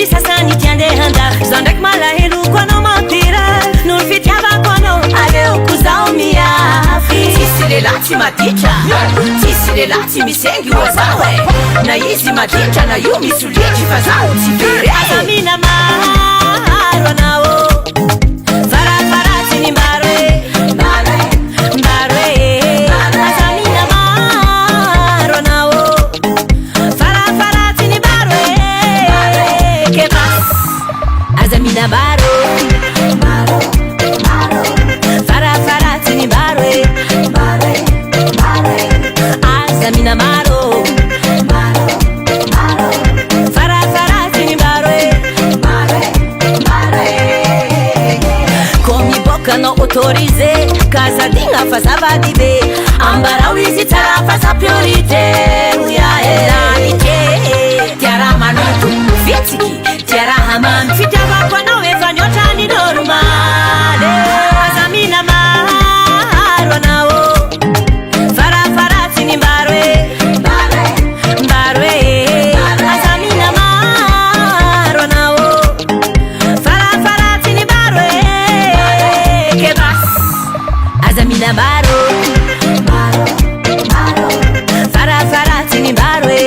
Sasani tiande handa zandak malahelu kono mapira nur fitiava kono ale ukuzaumia tisile lati maticha tisile lati misengi wazawe na hizi maticha na yumi suliji fazao tibere azamina maro nao fara fara tini mare mare mare azamina maro nao fara fara tini mare Azamina baro, baro, baro. Fara fara tini barwe, barwe, barwe. Azamina maro, baro, baro. Fara fara tini barwe, barwe, barwe. Komi boca no autorize, casadinha faz avadive, ambara visitara faz a priorite. Uya elalite, tiara manutu, fitiki. Tiara haman fitava kono eva nyota ni normale azamina maro nao fara fara tini barwe barwe barwe azamina maro nao fara fara tini barwe que vas azamina maro maro maro fara fara tini barwe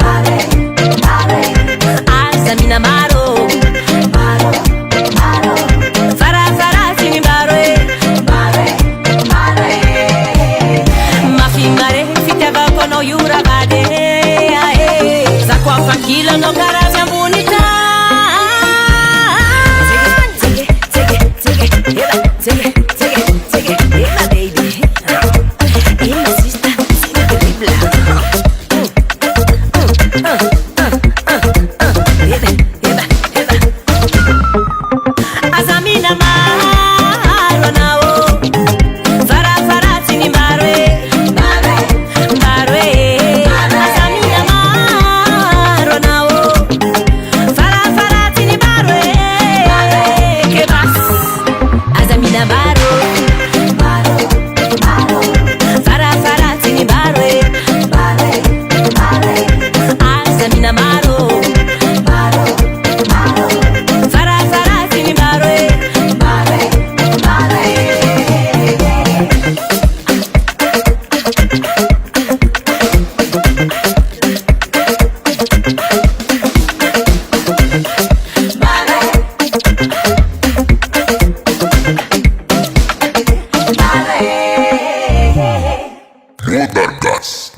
barwe barwe azamina maro maro maro fara fara tini barwe barwe barwe mafimare fitava kono yura bade za kwa fakila no garazia bonita zege zege zege zege zege zege my baby my sister increíble Azamina maro nao fara fara tini barwe barwe barwe azamina maro nao fara fara tini barwe que vas azamina baro baro baro fara fara tini barwe barwe barwe azamina maro baro baro fara fara tini barwe barwe barwe More than guts.